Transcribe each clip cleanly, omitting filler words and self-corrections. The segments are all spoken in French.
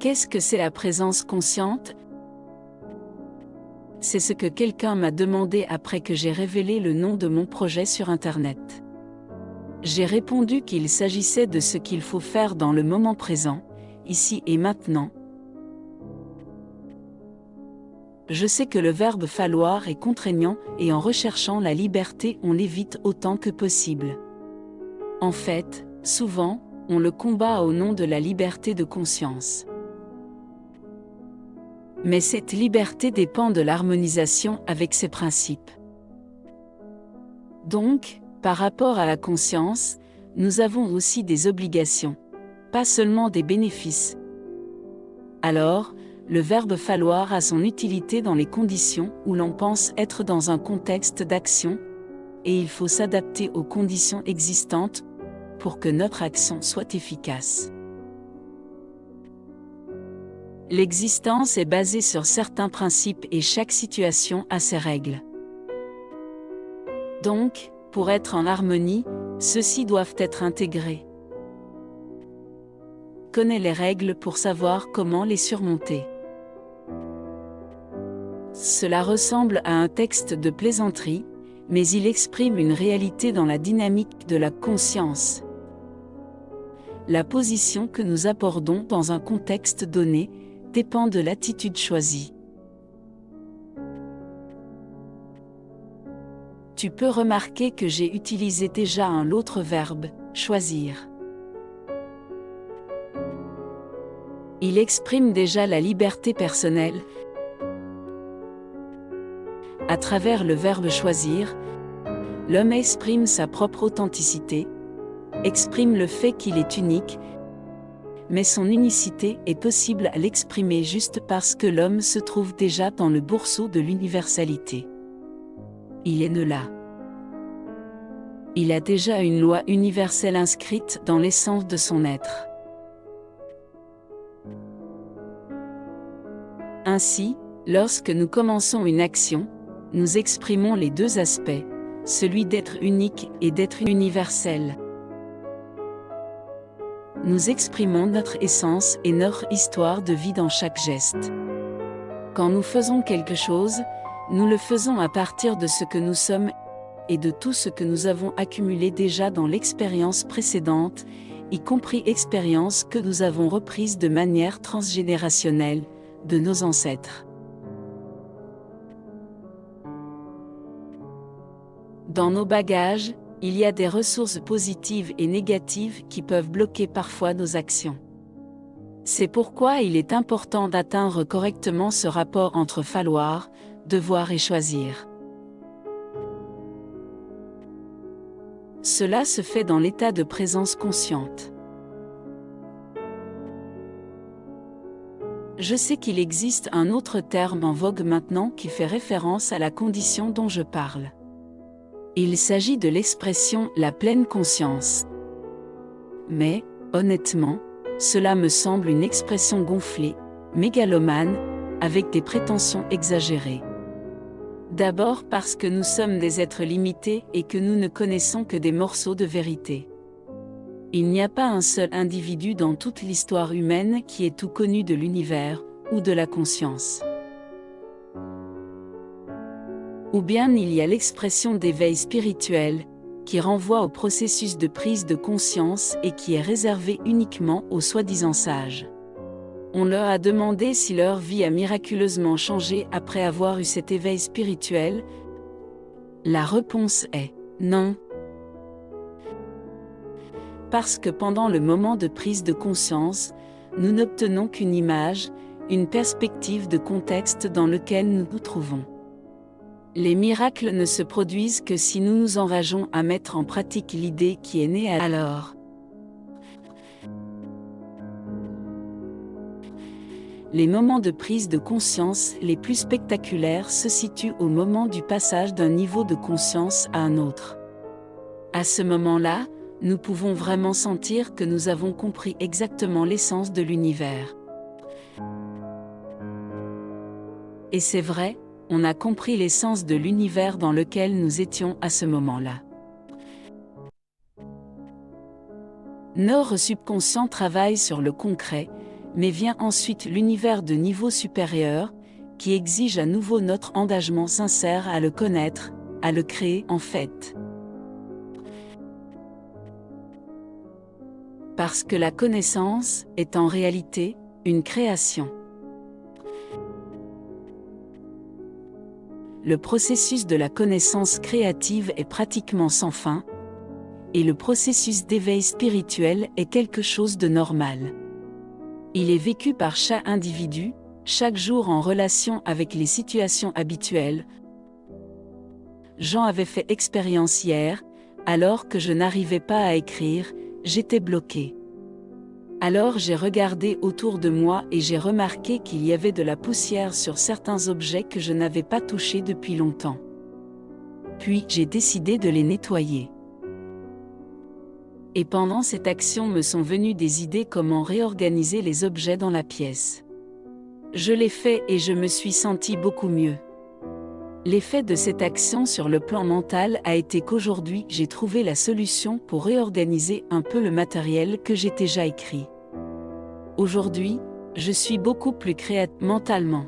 Qu'est-ce que c'est la présence consciente? C'est ce que quelqu'un m'a demandé après que j'ai révélé le nom de mon projet sur Internet. J'ai répondu qu'il s'agissait de ce qu'il faut faire dans le moment présent, ici et maintenant. Je sais que le verbe falloir est contraignant et en recherchant la liberté on l'évite autant que possible. En fait, souvent, on le combat au nom de la liberté de conscience. Mais cette liberté dépend de l'harmonisation avec ses principes. Donc, par rapport à la conscience, nous avons aussi des obligations, pas seulement des bénéfices. Alors, le verbe falloir a son utilité dans les conditions où l'on pense être dans un contexte d'action, et il faut s'adapter aux conditions existantes pour que notre action soit efficace. L'existence est basée sur certains principes et chaque situation a ses règles. Donc, pour être en harmonie, ceux-ci doivent être intégrés. Connais les règles pour savoir comment les surmonter. Cela ressemble à un texte de plaisanterie, mais il exprime une réalité dans la dynamique de la conscience. La position que nous abordons dans un contexte donné dépend de l'attitude choisie. Tu peux remarquer que j'ai utilisé déjà un autre verbe, choisir. Il exprime déjà la liberté personnelle. À travers le verbe choisir, l'homme exprime sa propre authenticité, exprime le fait qu'il est unique, mais son unicité est possible à l'exprimer juste parce que l'homme se trouve déjà dans le bourseau de l'universalité. Il est né là. Il a déjà une loi universelle inscrite dans l'essence de son être. Ainsi, lorsque nous commençons une action, nous exprimons les deux aspects, celui d'être unique et d'être universel. Nous exprimons notre essence et notre histoire de vie dans chaque geste. Quand nous faisons quelque chose, nous le faisons à partir de ce que nous sommes et de tout ce que nous avons accumulé déjà dans l'expérience précédente, y compris expériences que nous avons reprises de manière transgénérationnelle, de nos ancêtres. Dans nos bagages, il y a des ressources positives et négatives qui peuvent bloquer parfois nos actions. C'est pourquoi il est important d'atteindre correctement ce rapport entre falloir, devoir et choisir. Cela se fait dans l'état de présence consciente. Je sais qu'il existe un autre terme en vogue maintenant qui fait référence à la condition dont je parle. Il s'agit de l'expression « la pleine conscience ». Mais, honnêtement, cela me semble une expression gonflée, mégalomane, avec des prétentions exagérées. D'abord parce que nous sommes des êtres limités et que nous ne connaissons que des morceaux de vérité. Il n'y a pas un seul individu dans toute l'histoire humaine qui ait tout connu de l'univers, ou de la conscience. Ou bien il y a l'expression d'éveil spirituel, qui renvoie au processus de prise de conscience et qui est réservé uniquement aux soi-disant sages. On leur a demandé si leur vie a miraculeusement changé après avoir eu cet éveil spirituel. La réponse est non. Parce que pendant le moment de prise de conscience, nous n'obtenons qu'une image, une perspective de contexte dans lequel nous nous trouvons. Les miracles ne se produisent que si nous nous engageons à mettre en pratique l'idée qui est née alors. Les moments de prise de conscience les plus spectaculaires se situent au moment du passage d'un niveau de conscience à un autre. À ce moment-là, nous pouvons vraiment sentir que nous avons compris exactement l'essence de l'univers. Et c'est vrai, on a compris l'essence de l'univers dans lequel nous étions à ce moment-là. Notre subconscient travaille sur le concret, Mais vient ensuite l'univers de niveau supérieur, qui exige à nouveau notre engagement sincère à le connaître, à le créer en fait. Parce que la connaissance est en réalité une création. Le processus de la connaissance créative est pratiquement sans fin, et le processus d'éveil spirituel est quelque chose de normal. Il est vécu par chaque individu, chaque jour en relation avec les situations habituelles. J'en avais fait expérience hier, alors que je n'arrivais pas à écrire, j'étais bloqué. Alors j'ai regardé autour de moi et j'ai remarqué qu'il y avait de la poussière sur certains objets que je n'avais pas touchés depuis longtemps. Puis j'ai décidé de les nettoyer. Et pendant cette action me sont venues des idées comment réorganiser les objets dans la pièce. Je l'ai fait et je me suis senti beaucoup mieux. L'effet de cette action sur le plan mental a été qu'aujourd'hui j'ai trouvé la solution pour réorganiser un peu le matériel que j'ai déjà écrit. Aujourd'hui, je suis beaucoup plus créatif mentalement.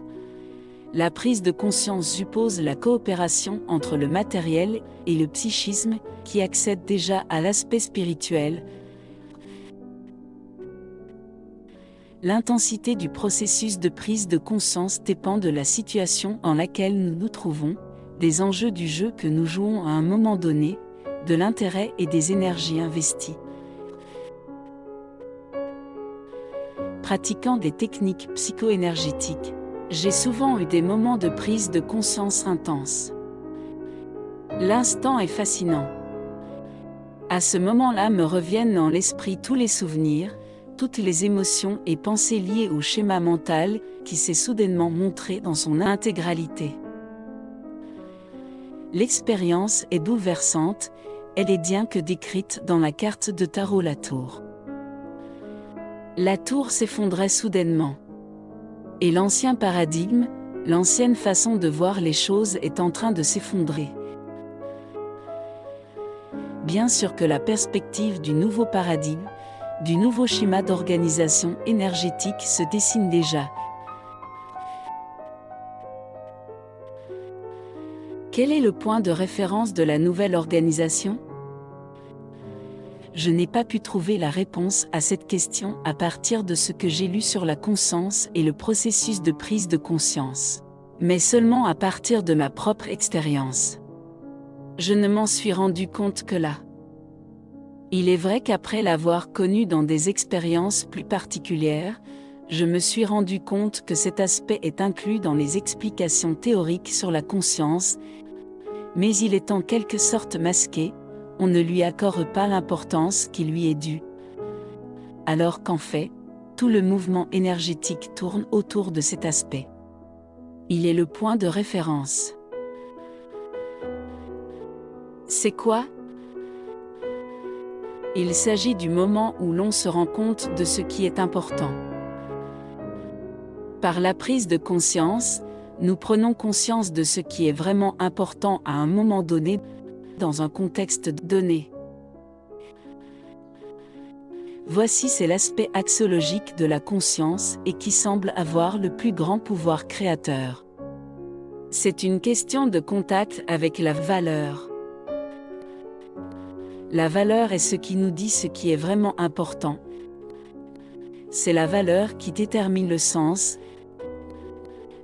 La prise de conscience suppose la coopération entre le matériel et le psychisme, qui accède déjà à l'aspect spirituel. L'intensité du processus de prise de conscience dépend de la situation en laquelle nous nous trouvons, des enjeux du jeu que nous jouons à un moment donné, de l'intérêt et des énergies investies. Pratiquant des techniques psycho-énergétiques, j'ai souvent eu des moments de prise de conscience intense. L'instant est fascinant. À ce moment-là me reviennent dans l'esprit tous les souvenirs, toutes les émotions et pensées liées au schéma mental qui s'est soudainement montré dans son intégralité. L'expérience est bouleversante, elle est bien que décrite dans la carte de tarot La Tour. La tour s'effondrait soudainement. Et l'ancien paradigme, l'ancienne façon de voir les choses est en train de s'effondrer. Bien sûr que la perspective du nouveau paradigme, du nouveau schéma d'organisation énergétique se dessine déjà. Quel est le point de référence de la nouvelle organisation ? Je n'ai pas pu trouver la réponse à cette question à partir de ce que j'ai lu sur la conscience et le processus de prise de conscience, mais seulement à partir de ma propre expérience. Je ne m'en suis rendu compte que là. Il est vrai qu'après l'avoir connu dans des expériences plus particulières, je me suis rendu compte que cet aspect est inclus dans les explications théoriques sur la conscience, mais il est en quelque sorte masqué, on ne lui accorde pas l'importance qui lui est due. Alors qu'en fait, tout le mouvement énergétique tourne autour de cet aspect. Il est le point de référence. C'est quoi ? Il s'agit du moment où l'on se rend compte de ce qui est important. Par la prise de conscience, nous prenons conscience de ce qui est vraiment important à un moment donné, dans un contexte donné. Voici c'est l'aspect axiologique de la conscience et qui semble avoir le plus grand pouvoir créateur. C'est une question de contact avec la valeur. La valeur est ce qui nous dit ce qui est vraiment important. C'est la valeur qui détermine le sens.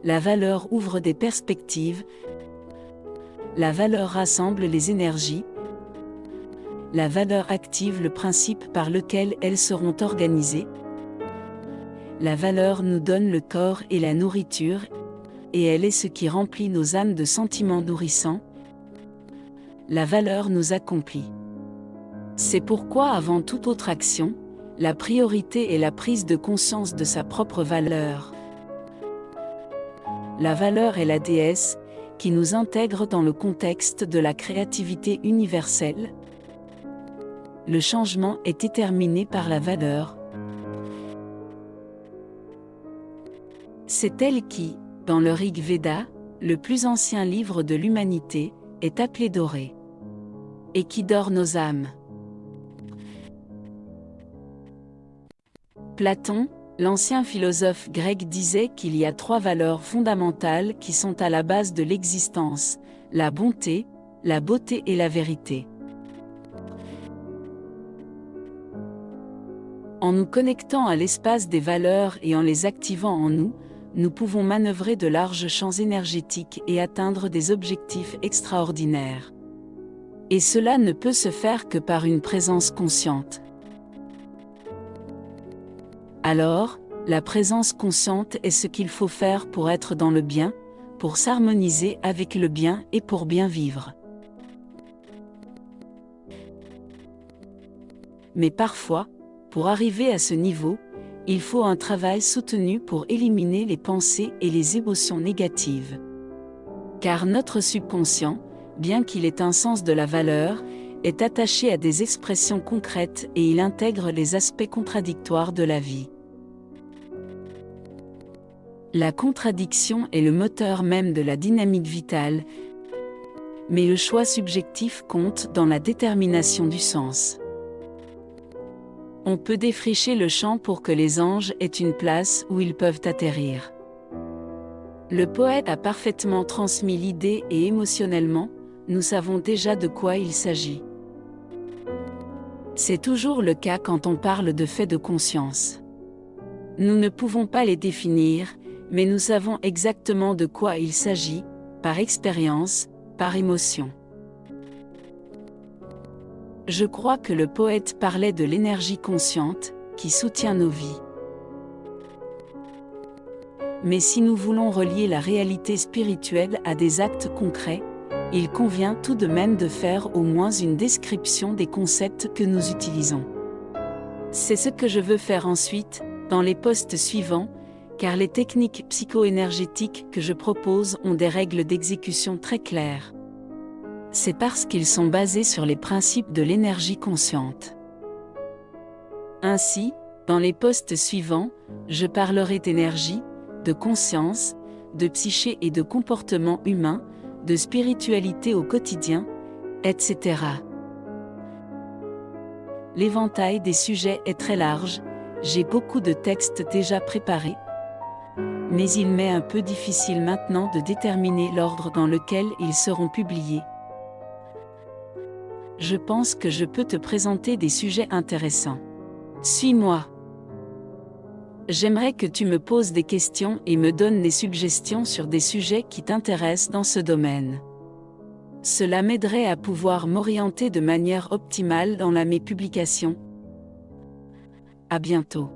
La valeur ouvre des perspectives. La valeur rassemble les énergies. La valeur active le principe par lequel elles seront organisées. La valeur nous donne le corps et la nourriture, et elle est ce qui remplit nos âmes de sentiments nourrissants. La valeur nous accomplit. C'est pourquoi avant toute autre action, la priorité est la prise de conscience de sa propre valeur. La valeur est la déesse, qui nous intègre dans le contexte de la créativité universelle. Le changement est déterminé par la valeur. C'est elle qui, dans le Rig Veda, le plus ancien livre de l'humanité, est appelée dorée. Et qui dort nos âmes. Platon, L'ancien philosophe grec disait qu'il y a 3 valeurs fondamentales qui sont à la base de l'existence: la bonté, la beauté et la vérité. En nous connectant à l'espace des valeurs et en les activant en nous, nous pouvons manœuvrer de larges champs énergétiques et atteindre des objectifs extraordinaires. Et cela ne peut se faire que par une présence consciente. Alors, la présence consciente est ce qu'il faut faire pour être dans le bien, pour s'harmoniser avec le bien et pour bien vivre. Mais parfois, pour arriver à ce niveau, il faut un travail soutenu pour éliminer les pensées et les émotions négatives. Car notre subconscient, bien qu'il ait un sens de la valeur, est attaché à des expressions concrètes et il intègre les aspects contradictoires de la vie. La contradiction est le moteur même de la dynamique vitale, mais le choix subjectif compte dans la détermination du sens. On peut défricher le champ pour que les anges aient une place où ils peuvent atterrir. Le poète a parfaitement transmis l'idée et émotionnellement, nous savons déjà de quoi il s'agit. C'est toujours le cas quand on parle de faits de conscience. Nous ne pouvons pas les définir, mais nous savons exactement de quoi il s'agit, par expérience, par émotion. Je crois que le poète parlait de l'énergie consciente, qui soutient nos vies. Mais si nous voulons relier la réalité spirituelle à des actes concrets, il convient tout de même de faire au moins une description des concepts que nous utilisons. C'est ce que je veux faire ensuite, dans les posts suivants, car les techniques psycho-énergétiques que je propose ont des règles d'exécution très claires. C'est parce qu'ils sont basés sur les principes de l'énergie consciente. Ainsi, dans les posts suivants, je parlerai d'énergie, de conscience, de psyché et de comportement humain, de spiritualité au quotidien, etc. L'éventail des sujets est très large, j'ai beaucoup de textes déjà préparés, mais il m'est un peu difficile maintenant de déterminer l'ordre dans lequel ils seront publiés. Je pense que je peux te présenter des sujets intéressants. Suis-moi. J'aimerais que tu me poses des questions et me donnes des suggestions sur des sujets qui t'intéressent dans ce domaine. Cela m'aiderait à pouvoir m'orienter de manière optimale dans mes publications. À bientôt.